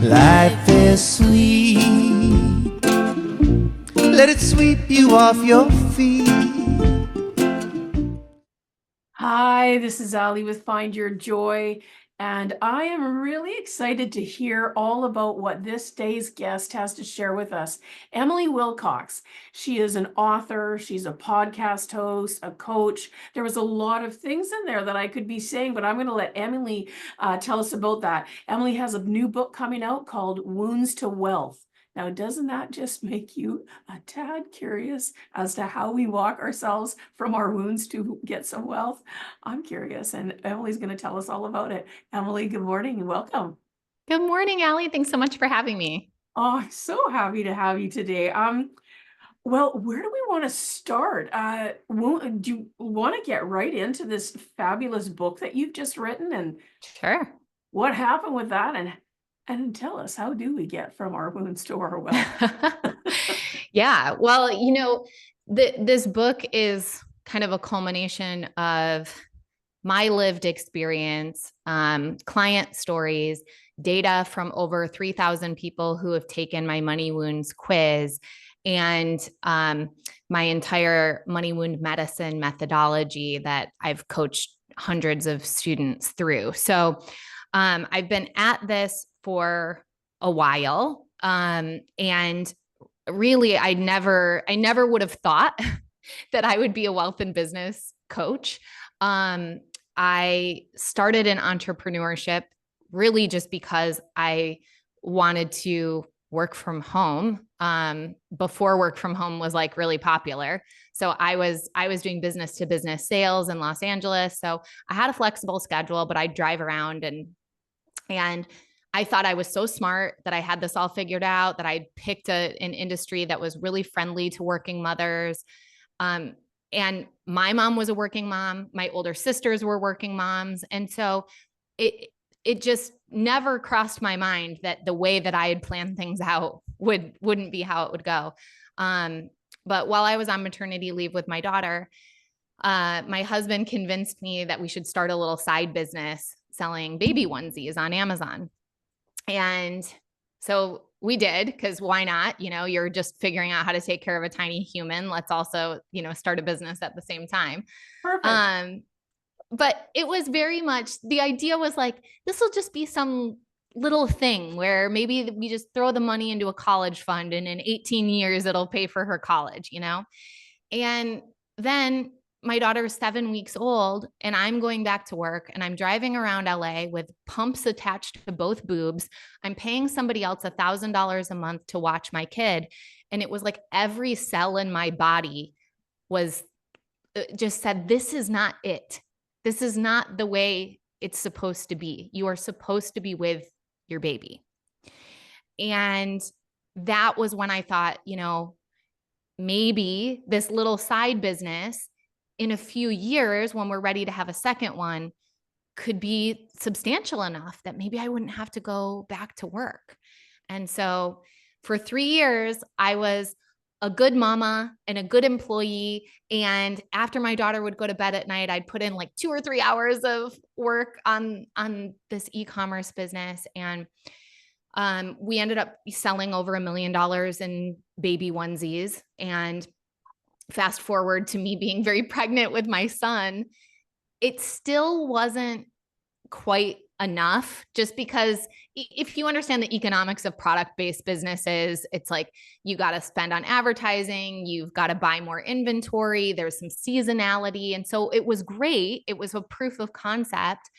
Life is sweet. Let it sweep you off your feet. Hi, this is Ali with Find Your Joy, and I am really excited to hear all about what this day's guest has to share with us. Emily Wilcox. She is an author, she's a podcast host, a coach. There was a lot of things in there that I could be saying, but I'm going to let Emily tell us about that. Emily has a new book coming out called Wounds to Wealth. Now, doesn't that just make you a tad curious as to how we walk ourselves from our wounds to get some wealth? I'm curious, and Emily's going to tell us all about it. Emily, good morning and welcome. Good morning, Allie. Thanks so much for having me. Oh, I'm so happy to have you today. Well, where do we want to start? Do you want to get right into this fabulous book that you've just written, and Sure. what happened with that, and tell us, how do we get from our wounds to our wealth? Yeah. Well, this book is kind of a culmination of my lived experience, client stories, data from over 3,000 people who have taken my money wounds quiz, and my entire money wound medicine methodology that I've coached hundreds of students through. So I've been at this for a while. And really, I never would have thought that I would be a wealth and business coach. I started in entrepreneurship really just because I wanted to work from home before work from home was like really popular. So I was doing business to business sales in Los Angeles. So I had a flexible schedule, but I'd drive around and I thought I was so smart that I had this all figured out, that I picked an industry that was really friendly to working mothers. And my mom was a working mom. My older sisters were working moms. And so it just never crossed my mind that the way that I had planned things out wouldn't be how it would go. But while I was on maternity leave with my daughter, my husband convinced me that we should start a little side business selling baby onesies on Amazon. And so we did, because why not? You're just figuring out how to take care of a tiny human. Let's also, start a business at the same time. Perfect. But it was very much, the idea was like, this will just be some little thing where maybe we just throw the money into a college fund and in 18 years, it'll pay for her college, And then my daughter is 7 weeks old and I'm going back to work and I'm driving around LA with pumps attached to both boobs. I'm paying somebody else $1,000 a month to watch my kid. And it was like every cell in my body was just said, this is not it. This is not the way it's supposed to be. You are supposed to be with your baby. And that was when I thought, maybe this little side business in a few years, when we're ready to have a second one, could be substantial enough that maybe I wouldn't have to go back to work. And so for 3 years, I was a good mama and a good employee. And after my daughter would go to bed at night, I'd put in like 2 or 3 hours of work on this e-commerce business. And we ended up selling over $1 million in baby onesies. And fast forward to me being very pregnant with my son, it still wasn't quite enough, just because if you understand the economics of product-based businesses, it's like you got to spend on advertising, you've got to buy more inventory, there's some seasonality. And so it was great. It was a proof of concept.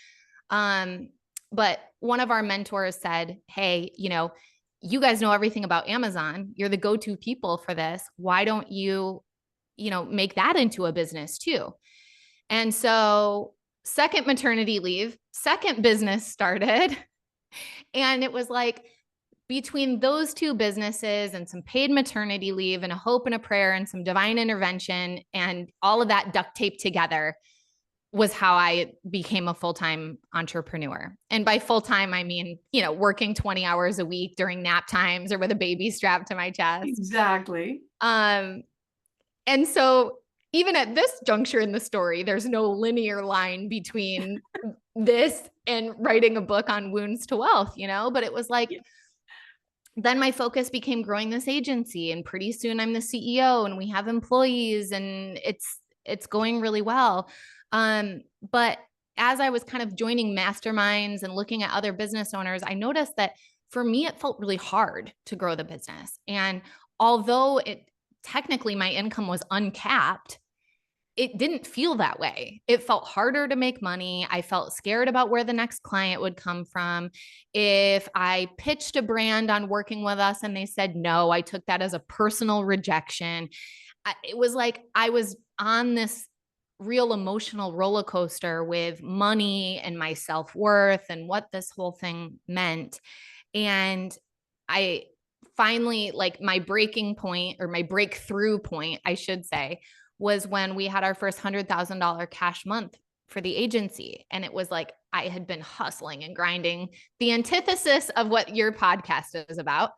But one of our mentors said, hey, you guys know everything about Amazon. You're the go-to people for this. Why don't you, make that into a business too? And so second maternity leave, second business started. And it was like between those two businesses and some paid maternity leave and a hope and a prayer and some divine intervention and all of that duct taped together was how I became a full-time entrepreneur. And by full-time, I mean, working 20 hours a week during nap times or with a baby strapped to my chest. Exactly. And so even at this juncture in the story, there's no linear line between this and writing a book on wounds to wealth, but it was like, then my focus became growing this agency, and pretty soon I'm the CEO and we have employees, and it's going really well. But as I was kind of joining masterminds and looking at other business owners, I noticed that for me, it felt really hard to grow the business. And although it technically my income was uncapped, it didn't feel that way. It felt harder to make money. I felt scared about where the next client would come from. If I pitched a brand on working with us and they said no, I took that as a personal rejection. It was like I was on this real emotional roller coaster with money and my self-worth and what this whole thing meant. And I finally, like, my breaking point, or my breakthrough point, I should say, was when we had our first $100,000 cash month for the agency. And it was like I had been hustling and grinding, the antithesis of what your podcast is about.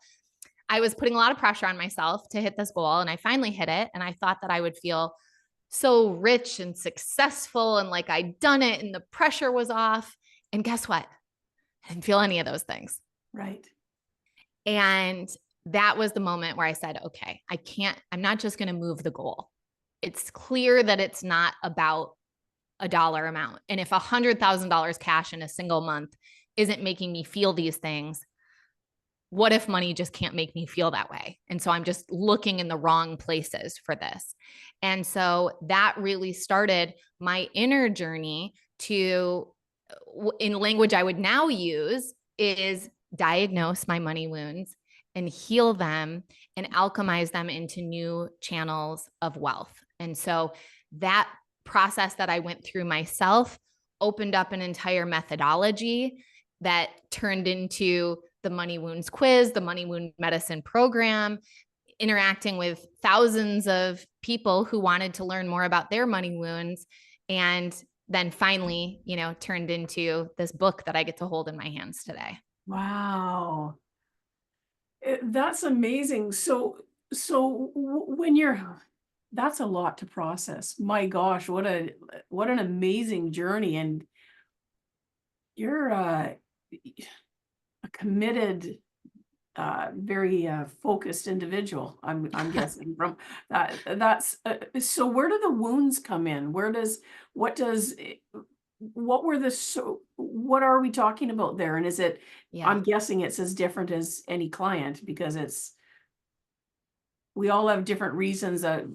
I was putting a lot of pressure on myself to hit this goal, and I finally hit it. And I thought that I would feel so rich and successful and like I'd done it and the pressure was off. And guess what? I didn't feel any of those things. Right. And that was the moment where I said, okay, I'm not just going to move the goal. It's clear that it's not about a dollar amount. And if $100,000 cash in a single month isn't making me feel these things, what if money just can't make me feel that way? And so I'm just looking in the wrong places for this. And so that really started my inner journey to, in language I would now use, is diagnose my money wounds and heal them and alchemize them into new channels of wealth. And so that process that I went through myself opened up an entire methodology that turned into the Money Wounds quiz, the Money Wound Medicine program, interacting with thousands of people who wanted to learn more about their money wounds. And then finally, turned into this book that I get to hold in my hands today. Wow. That's amazing. When that's a lot to process. My gosh, what an amazing journey. And you're a committed, very focused individual. I'm guessing from that. That's so. Where do the wounds come in? What are we talking about there? And is it? Yeah. I'm guessing it's as different as any client, because we all have different reasons that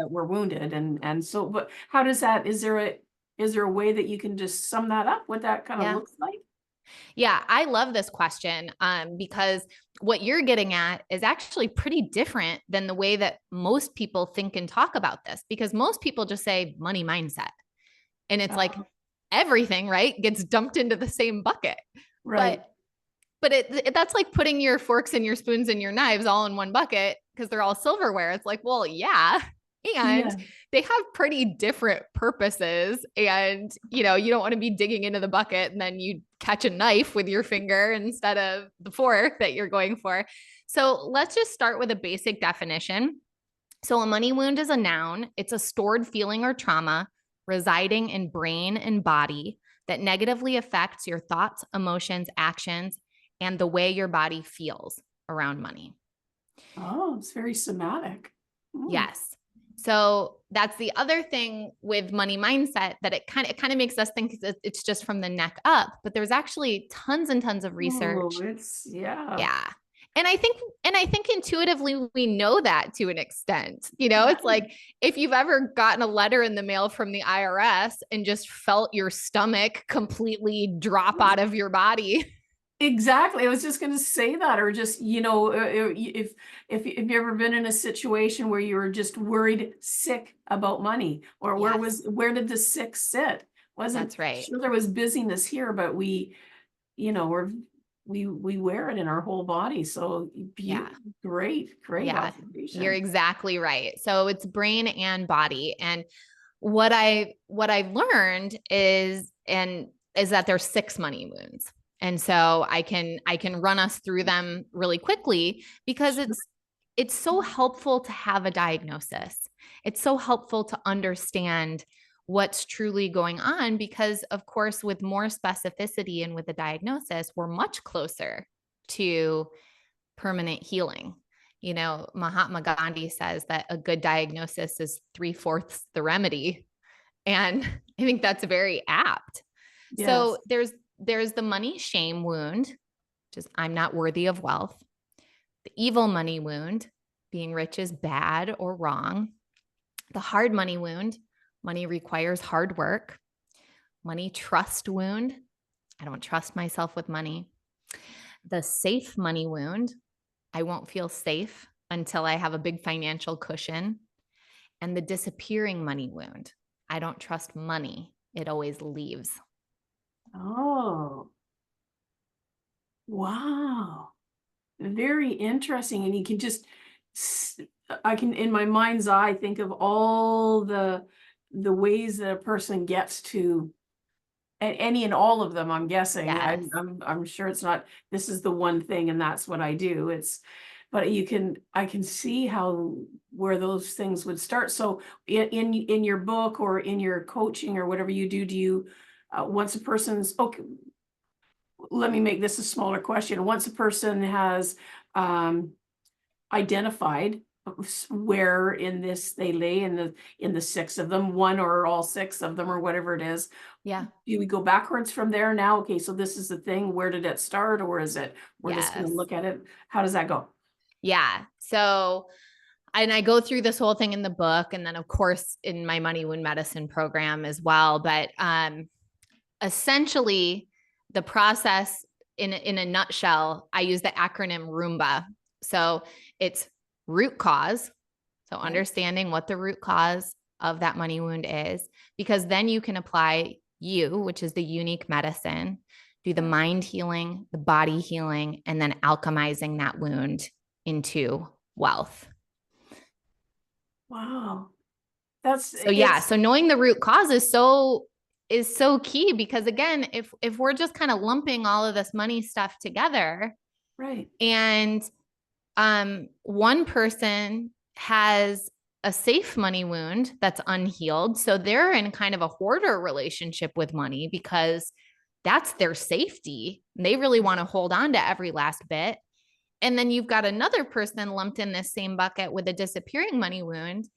we're wounded, and so. But how does that? Is there a way that you can just sum that up? What that kind of looks like? Yeah, I love this question because what you're getting at is actually pretty different than the way that most people think and talk about this, because most people just say money mindset. And it's like everything, right, gets dumped into the same bucket. Right. But that's like putting your forks and your spoons and your knives all in one bucket because they're all silverware. It's like, well, yeah. And they have pretty different purposes. And, you don't want to be digging into the bucket and then you catch a knife with your finger instead of the fork that you're going for. So let's just start with a basic definition. So a money wound is a noun. It's a stored feeling or trauma residing in brain and body that negatively affects your thoughts, emotions, actions, and the way your body feels around money. Oh, it's very somatic. Yes. So that's the other thing with money mindset, that it kind of makes us think it's just from the neck up, but there's actually tons and tons of research. Yeah. And I think intuitively we know that to an extent. It's like if you've ever gotten a letter in the mail from the IRS and just felt your stomach completely drop out of your body. Exactly. I was just going to say that, or just, if you've ever been in a situation where you were just worried sick about money, or where did the sick sit? That's right. Sure, there was busyness here, but we wear it in our whole body. So great observation. You're exactly right. So it's brain and body. And what I've learned is that there's 6 money wounds. And so I can run us through them really quickly, because it's so helpful to have a diagnosis. It's so helpful to understand what's truly going on, because of course, with more specificity and with the diagnosis, we're much closer to permanent healing. You know, Mahatma Gandhi says that a good diagnosis is 3/4 the remedy. And I think that's very apt. Yes. So there's the money shame wound, just I'm not worthy of wealth. The evil money wound, being rich is bad or wrong. The hard money wound, money requires hard work. Money trust wound, I don't trust myself with money. The safe money wound, I won't feel safe until I have a big financial cushion. And the disappearing money wound, I don't trust money. It always leaves. Oh, wow. Very interesting. And you can just, I can, in my mind's eye, think of all the ways that a person gets to, any and all of them, I'm guessing. Yes. I'm sure it's not, this is the one thing and that's what I do. It's, but I can see how, where those things would start. So in your book or in your coaching or whatever you do you, once a person's, okay, let me make this a smaller question. Once a person has identified where in this they lay in the six of them, one or all six of them or whatever it is, Yeah. do we go backwards from there now? Okay, so this is the thing. Where did it start, or is it we're just going to Yes. look at it? How does that go? Yeah. So, and I go through this whole thing in the book, and then of course in my Money Wound Medicine program as well. But essentially, the process in a nutshell, I use the acronym RUMBA. So it's root cause. So understanding what the root cause of that money wound is, because then you can apply you, which is the unique medicine, do the mind healing, the body healing, and then alchemizing that wound into wealth. Wow. That's So yeah, so knowing the root cause is so key, because again, if we're just kind of lumping all of this money stuff together, right. and one person has a safe money wound that's unhealed, so they're in kind of a hoarder relationship with money because that's their safety. They really want to hold on to every last bit. And then you've got another person lumped in this same bucket with a disappearing money wound,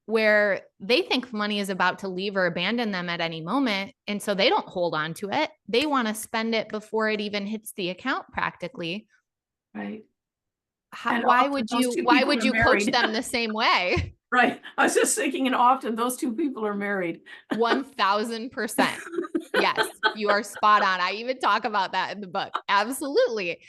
where they think money is about to leave or abandon them at any moment. And so they don't hold on to it. They want to spend it before it even hits the account practically. Right. And Why often would those you, two why people would are you coach married. them the same way? Right. I was just thinking, and often those two people are married. 1000%. Yes, you are spot on. I even talk about that in the book. Absolutely.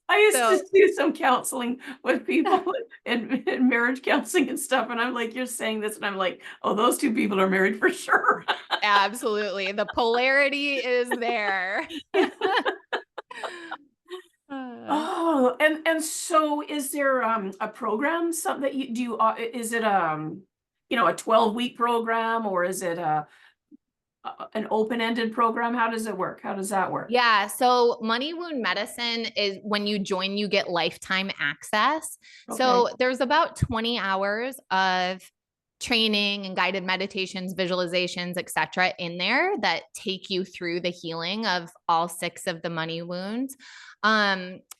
I used So to do some counseling with people in marriage counseling and stuff. And I'm like, you're saying this. And I'm like, oh, those two people are married for sure. absolutely. The polarity is there. Oh, and so is there a program, something that you do, is it you know, a 12-week program, or is it an open-ended program? How does it work? How does that work? Yeah. So Money Wound Medicine is when you join, you get lifetime access. Okay. So there's about 20 hours of training and guided meditations, visualizations, etc., in there that take you through the healing of all six of the money wounds.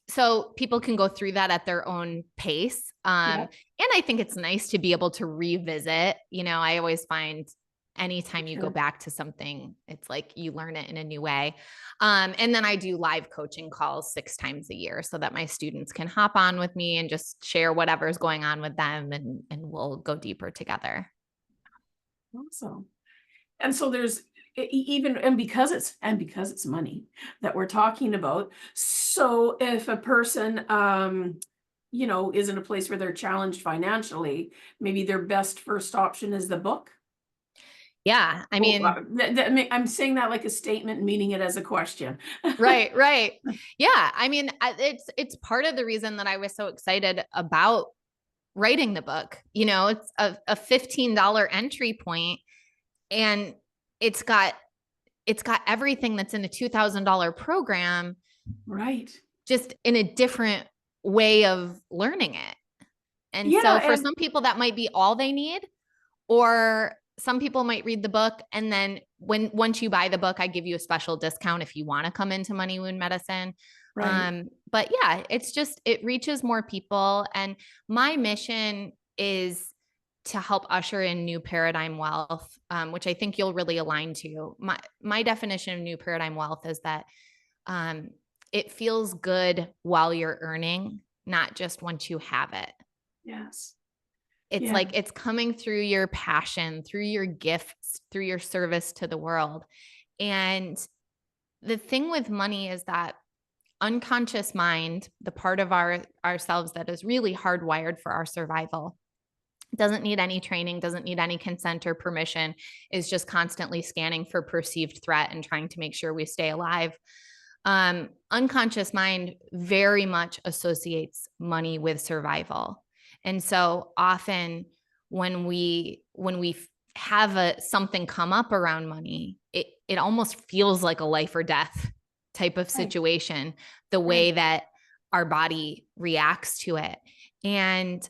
So people can go through that at their own pace. Yeah. And I think it's nice to be able to revisit. You know, I always find anytime you go Sure. back to something, it's like you learn it in a new way. And then I do live coaching calls 6 times a year so that my students can hop on with me and just share whatever's going on with them, and we'll go deeper together. Awesome. And so there's even, and because it's money that we're talking about. So if a person, you know, is in a place where they're challenged financially, maybe their best first option is the book. Yeah. I mean, I'm saying that like a statement, meaning it as a question. right, right. Yeah. I mean, it's part of the reason that I was so excited about writing the book. You know, it's a $15 entry point, and it's got everything that's in a $2,000 program, Right. just in a different way of learning it. And Yeah, so for and some people that might be all they need, or some people might read the book, and then once you buy the book, I give you a special discount if you want to come into Money Wound Medicine. Right. But yeah, it's just, it reaches more people. And my mission is to help usher in new paradigm wealth, which I think you'll really align to. My definition of new paradigm wealth is that it feels good while you're earning, not just once you have it. Yes. It's Yeah. like it's coming through your passion, through your gifts, through your service to the world. And the thing with money is that unconscious mind, the part of ourselves that is really hardwired for our survival, doesn't need any training, doesn't need any consent or permission, is just constantly scanning for perceived threat and trying to make sure we stay alive. Unconscious mind very much associates money with survival. And so often when we have something come up around money, it almost feels like a life or death type of Right. situation, the way Right. that our body reacts to it. And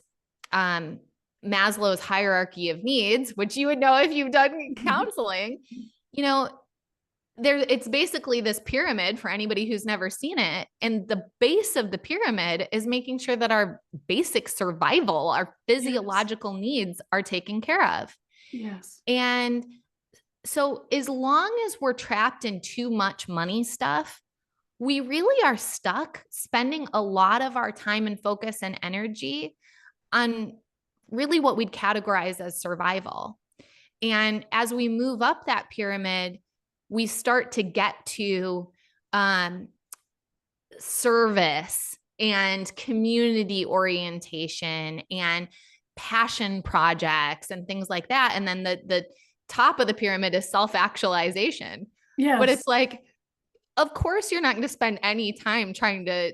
Maslow's hierarchy of needs, which you would know if you've done counseling, you know, it's basically this pyramid for anybody who's never seen it. And the base of the pyramid is making sure that our basic survival, our Yes. physiological needs are taken care of. Yes. And so as long as we're trapped in too much money stuff, we really are stuck spending a lot of our time and focus and energy on really what we'd categorize as survival. And as we move up that pyramid, we start to get to service and community orientation and passion projects and things like that. And then the top of the pyramid is self-actualization. Yes. But it's like, of course, you're not going to spend any time trying to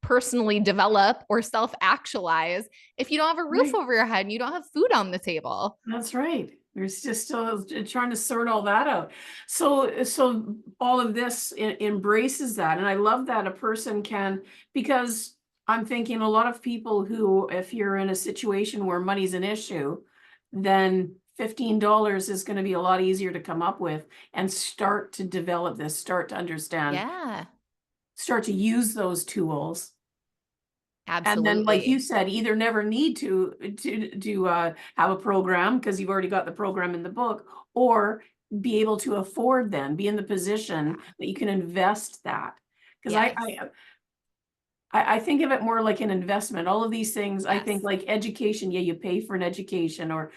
personally develop or self-actualize if you don't have a roof Right. over your head and you don't have food on the table. That's right. We're just still trying to sort all that out. So all of this embraces that. And I love that a person can, because I'm thinking a lot of people who, if you're in a situation where money's an issue, then $15 is going to be a lot easier to come up with and start to develop this, start to understand, Yeah, start to use those tools. And then, like you absolutely. said, either never need to have a program because you've already got the program in the book, or be able to afford then be in the position that you can invest that. Because Yes. I think of it more like an investment. All of these things, I think Yes. like education. Yeah, you pay for an education, or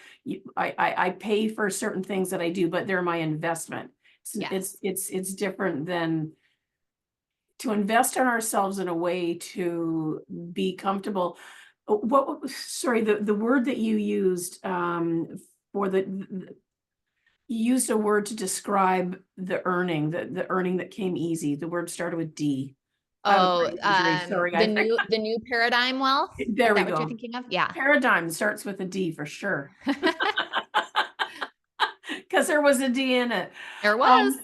I pay for certain things that I do, but they're my investment. Yes. It's different than to invest in ourselves in a way to be comfortable. Sorry, the word that you used for you used a word to describe the earning, the earning that came easy. The word started with D. I have a Oh, brain injury. Sorry, the new paradigm wealth. Is there we that what you're go. thinking of? Yeah. Paradigm starts with a D for sure. Because there was a D in it. There was.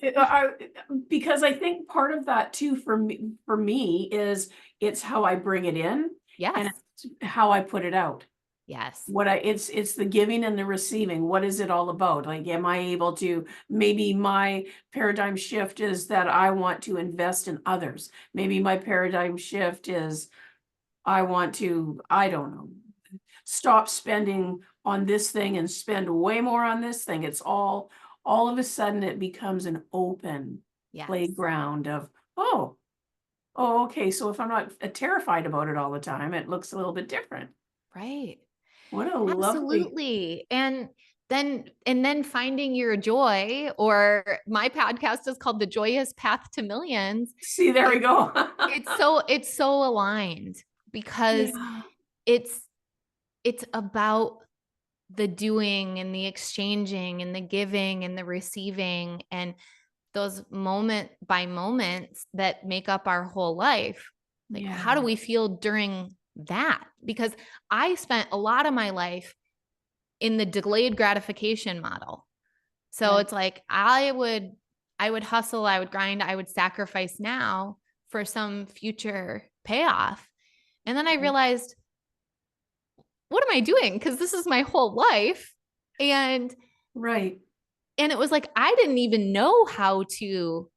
Because I think part of that too for me is it's how I bring it in and Yes. it's how I put it out. Yes. It's the giving and the receiving. What is it all about? Like, am I able to, maybe my paradigm shift is that I want to invest in others. Maybe my paradigm shift is I want to, I don't know, stop spending on this thing and spend way more on this thing. It's all of a sudden it becomes an open Yes. playground of, oh, okay. So if I'm not terrified about it all the time, it looks a little bit different. Right. What a lovely, Absolutely. And then finding your joy, or my podcast is called The Joyous Path to Millions. see, there we go. It's so aligned because Yeah, it's about the doing and the exchanging and the giving and the receiving and those moment by moments that make up our whole life. Like, how do yeah, we feel during that? Because I spent a lot of my life in the delayed gratification model. So right. it's like I would hustle, I would grind, I would sacrifice now for some future payoff. And then I realized, what am I doing? Because this is my whole life. And Right. it was like I didn't even know how to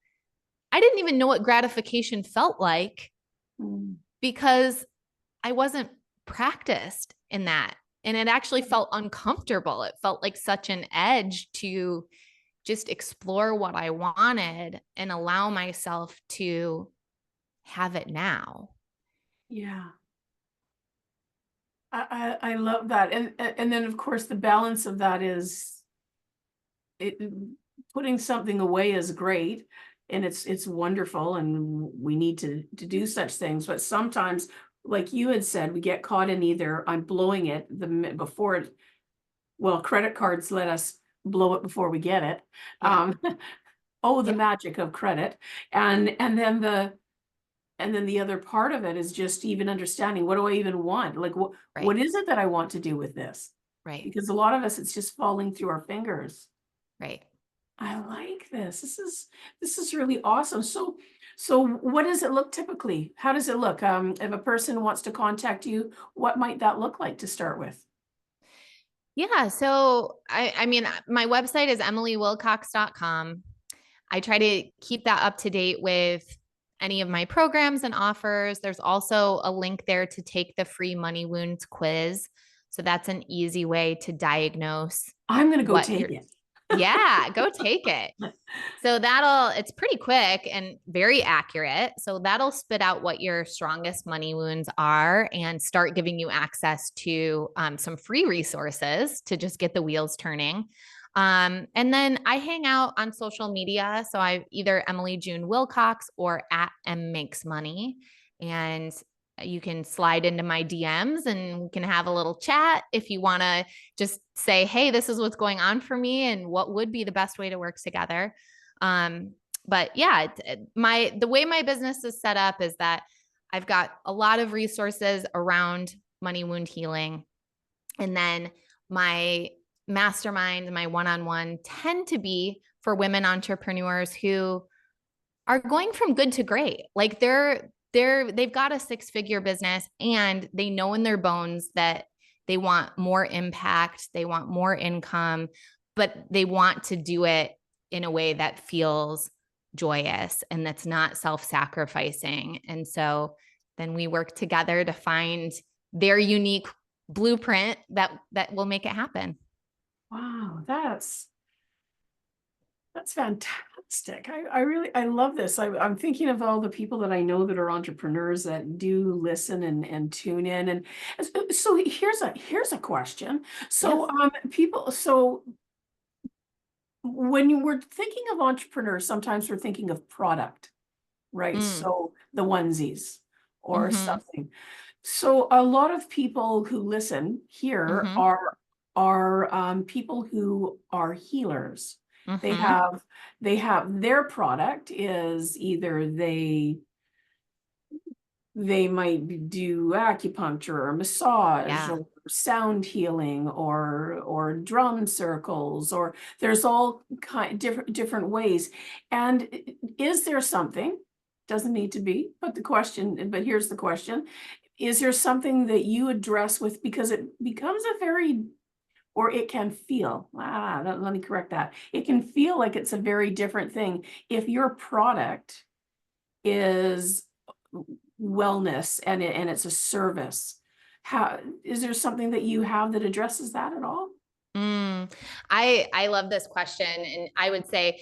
I didn't even know what gratification felt like Mm. because I wasn't practiced in that. And it actually felt uncomfortable. It felt like such an edge to just explore what I wanted and allow myself to have it now. Yeah. I love that. And then of course the balance of that is it putting something away is great and it's wonderful and we need to do such things, but sometimes, like you had said, we get caught in either I'm blowing it before it, well, credit cards let us blow it before we get it. Yeah. Um, oh, the Yep. magic of credit. And then the other part of it is just even understanding, what do I even want? Like, Right. what is it that I want to do with this? Right. Because a lot of us, it's just falling through our fingers. Right. I like this. This is really awesome. So what does it look typically? How does it look? If a person wants to contact you, what might that look like to start with? Yeah. So I mean, my website is emilywilcox.com. I try to keep that up to date with any of my programs and offers. There's also a link there to take the free money wounds quiz. So that's an easy way to diagnose I'm gonna go what take you're, it. yeah, go take it. So it's pretty quick and very accurate. So that'll spit out what your strongest money wounds are and start giving you access to some free resources to just get the wheels turning. And then I hang out on social media. So I either Emily June Wilcox or at M Makes Money. And you can slide into my DMs and we can have a little chat if you want to just say, hey, this is what's going on for me and what would be the best way to work together. But yeah, the way my business is set up is that I've got a lot of resources around money wound healing. And then my mastermind, my one-on-one tend to be for women entrepreneurs who are going from good to great. Like they've got a six-figure business and they know in their bones that they want more impact, they want more income, but they want to do it in a way that feels joyous and that's not self-sacrificing. And so then we work together to find their unique blueprint that will make it happen. Wow, that's fantastic. I love this. I'm thinking of all the people that I know that are entrepreneurs that do listen and tune in. And so here's a question. Yes. So when we're thinking of entrepreneurs, sometimes we're thinking of product, right? Mm. So the onesies or Mm-hmm. something. So a lot of people who listen here Mm-hmm. are people who are healers. They Mm-hmm. have they have their product is either they might do acupuncture or massage Yeah. or sound healing or drum circles, or there's all different ways. And is there something, doesn't need to be, but here's the question, is there something that you address with, because it becomes a very, or it can feel, let me correct that, it can feel like it's a very different thing if your product is wellness and it's a service. How is there something that you have that addresses that at all? Mm, I love this question. And I would say,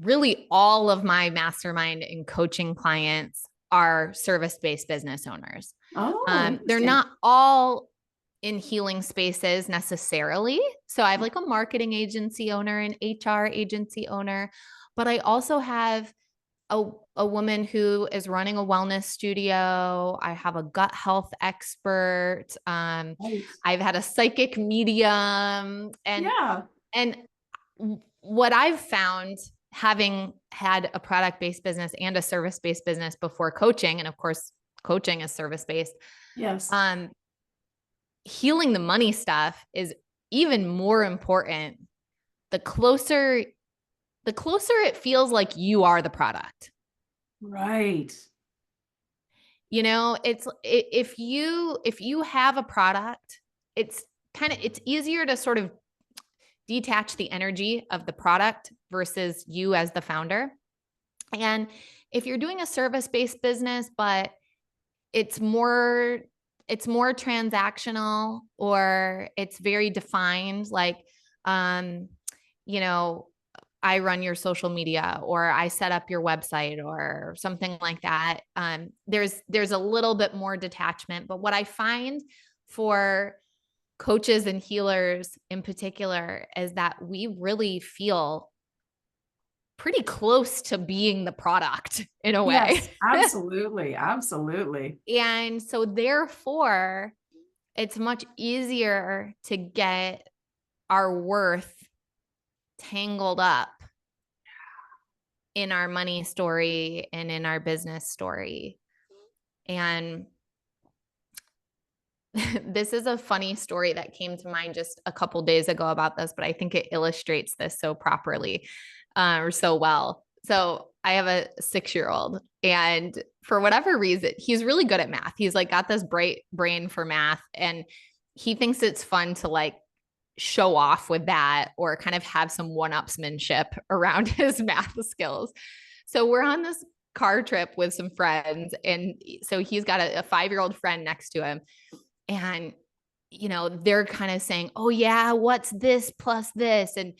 really all of my mastermind and coaching clients are service-based business owners. Oh, They're interesting. not all in healing spaces necessarily. So I have like a marketing agency owner, an HR agency owner, but I also have a woman who is running a wellness studio. I have a gut health expert. Right. I've had a psychic medium, Yeah. and what I've found, having had a product-based business and a service-based business before coaching, and of course, coaching is service-based, Yes. um, healing the money stuff is even more important. The closer, the closer it feels like you are the product. Right. You know, if you have a product, it's easier to sort of detach the energy of the product versus you as the founder. And if you're doing a service-based business, but it's more transactional, or it's very defined, like, um, you know, I run your social media, or I set up your website, or something like that. There's a little bit more detachment. But what I find for coaches and healers in particular is that we really feel pretty close to being the product in a way. Yes, absolutely. Absolutely. And so therefore, it's much easier to get our worth tangled up in our money story and in our business story. And this is a funny story that came to mind just a couple days ago about this, but I think it illustrates this so properly, or so well. So I have a 6-year-old, and for whatever reason, he's really good at math. He's like got this bright brain for math, and he thinks it's fun to like show off with that, or kind of have some one-upsmanship around his math skills. So we're on this car trip with some friends, and so he's got a 5-year-old friend next to him. And, they're kind of saying, oh yeah, what's this plus this? And,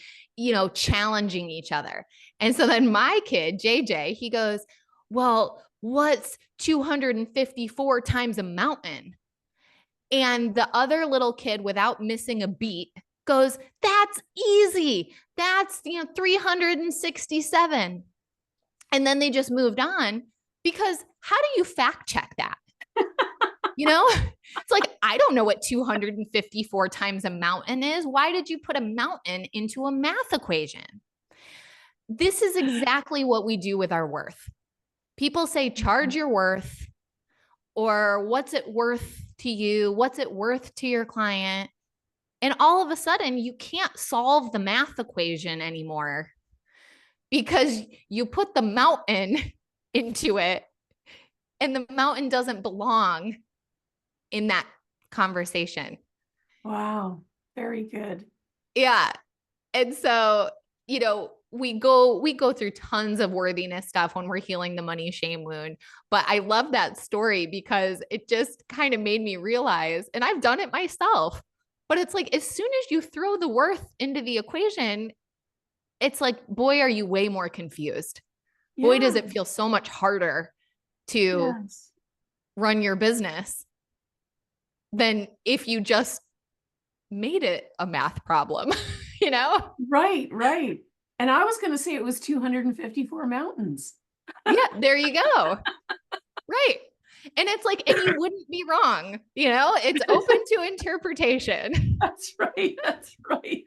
challenging each other. And so then my kid, JJ, he goes, well, what's 254 times a mountain? And the other little kid, without missing a beat, goes, that's easy. That's, 367. And then they just moved on, because how do you fact check that? It's like, I don't know what 254 times a mountain is. Why did you put a mountain into a math equation? This is exactly what we do with our worth. People say, charge your worth, or what's it worth to you? What's it worth to your client? And all of a sudden, you can't solve the math equation anymore, because you put the mountain into it, and the mountain doesn't belong in that conversation. Wow. Very good. Yeah. And so, we go through tons of worthiness stuff when we're healing the money shame wound. But I love that story, because it just kind of made me realize, and I've done it myself, but it's like, as soon as you throw the worth into the equation, it's like, boy, are you way more confused. Boy, does it feel so much harder to run your business than if you just made it a math problem, Right, right. And I was going to say it was 254 mountains. Yeah, there you go. Right. And it's like, and you wouldn't be wrong, it's open to interpretation. That's right. That's right.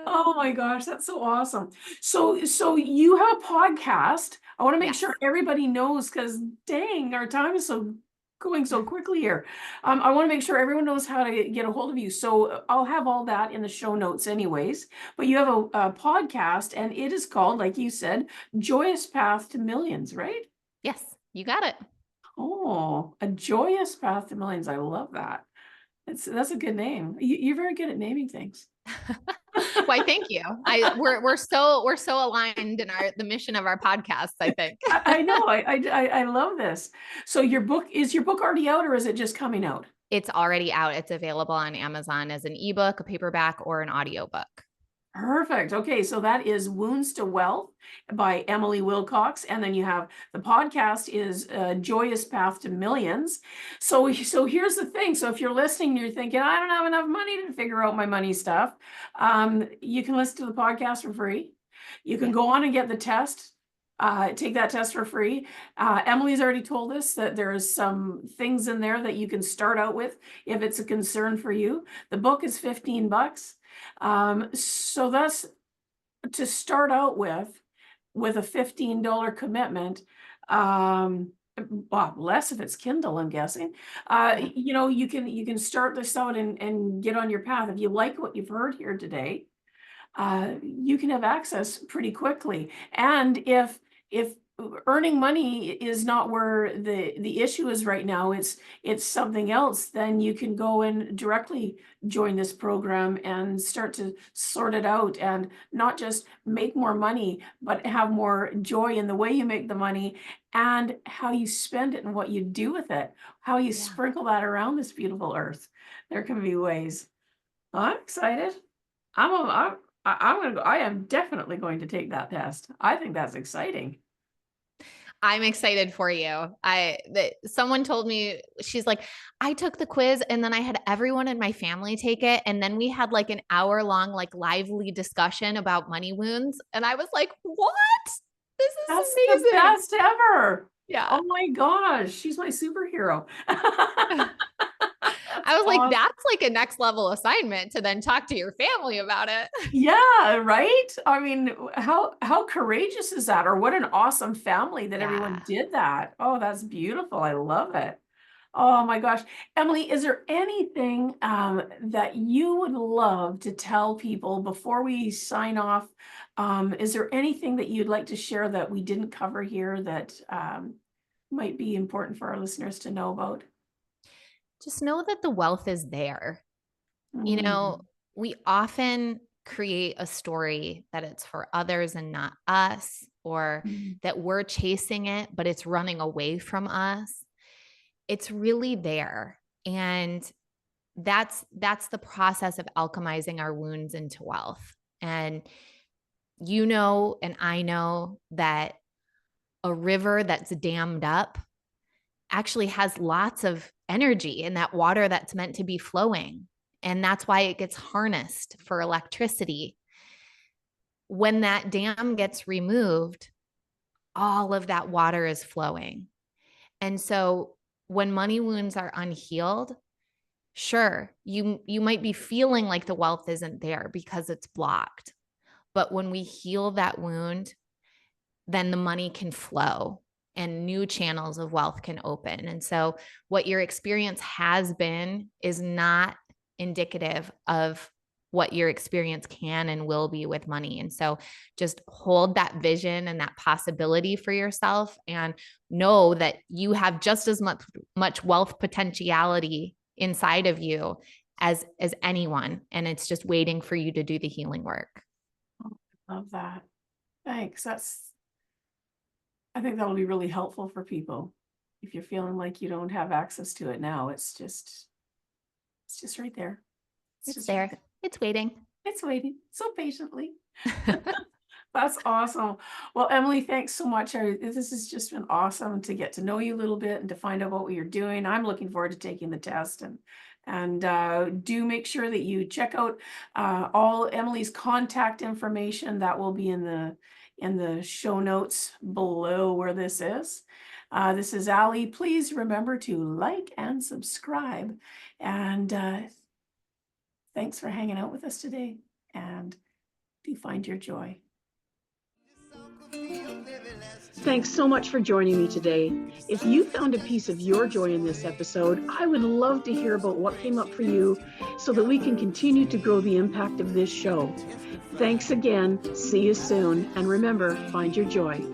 Oh my gosh, that's so awesome. So you have a podcast. I want to make sure everybody knows, because dang, our time is going so quickly here. I want to make sure everyone knows how to get a hold of you. So I'll have all that in the show notes anyways, but you have a podcast, and it is called, like you said, Joyous Path to Millions, right? Yes, you got it. Oh, A Joyous Path to Millions. I love that. That's a good name. You're very good at naming things. Why, thank you. We're so aligned in the mission of our podcast, I think. I know. I love this. So is your book already out, or is it just coming out? It's already out. It's available on Amazon as an ebook, a paperback, or an audiobook. Perfect. Okay, so that is Wounds to Wealth by Emily Wilcox, and then you have the podcast is Joyous Path to Millions. So here's the thing. So if you're listening and you're thinking, I don't have enough money to figure out my money stuff, you can listen to the podcast for free. You can go on and get the test. Take that test for free. Emily's already told us that there's some things in there that you can start out with if it's a concern for you. The book is $15. So that's to start out with a $15 commitment. Well, less if it's Kindle, I'm guessing. You can start this out and get on your path. If you like what you've heard here today, you can have access pretty quickly. And if earning money is not where the issue is right now. It's something else. Then you can go and directly join this program and start to sort it out, and not just make more money, but have more joy in the way you make the money and how you spend it and what you do with it, how you Yeah. sprinkle that around this beautiful earth. There can be ways. I'm excited. I'm gonna go. I am definitely going to take that test. I think that's exciting. I'm excited for you. Someone told me, she's like, I took the quiz and then I had everyone in my family take it. And then we had like an hour long, like lively discussion about money wounds. And I was like, what? This is That's the amazing. best ever. Yeah. Oh my gosh, she's my superhero. I was like, awesome. that's like a next level assignment to then talk to your family about it. Yeah, right? I mean, how courageous is that? Or what an awesome family that everyone Yeah. did that. Oh, that's beautiful. I love it. Oh my gosh. Emily, is there anything that you would love to tell people before we sign off? Is there anything that you'd like to share that we didn't cover here that might be important for our listeners to know about? Just know that the wealth is there. You Mm, know, we often create a story that it's for others and not us, or mm, that we're chasing it, but it's running away from us. It's really there. And that's the process of alchemizing our wounds into wealth. And you know, and I know that a river that's dammed up actually has lots of energy in that water that's meant to be flowing. And that's why it gets harnessed for electricity. When that dam gets removed, all of that water is flowing. And so when money wounds are unhealed, sure, you might be feeling like the wealth isn't there because it's blocked. But when we heal that wound, then the money can flow and new channels of wealth can open. And so what your experience has been is not indicative of what your experience can and will be with money. And so just hold that vision and that possibility for yourself, and know that you have just as much wealth potentiality inside of you as anyone. And it's just waiting for you to do the healing work. love that. Thanks. I think that'll be really helpful for people. If you're feeling like you don't have access to it now, it's just right there. It's just there. right there. It's waiting. It's waiting so patiently. That's awesome. Well, Emily, thanks so much. This has just been awesome to get to know you a little bit and to find out what you're doing. I'm looking forward to taking the test, and do make sure that you check out all Emily's contact information. That will be in the show notes below where this is. This is Ali. Please remember to like and subscribe. And thanks for hanging out with us today. And do find your joy. Thanks so much for joining me today. If you found a piece of your joy in this episode, I would love to hear about what came up for you so that we can continue to grow the impact of this show. Thanks again. See you soon. And remember, find your joy.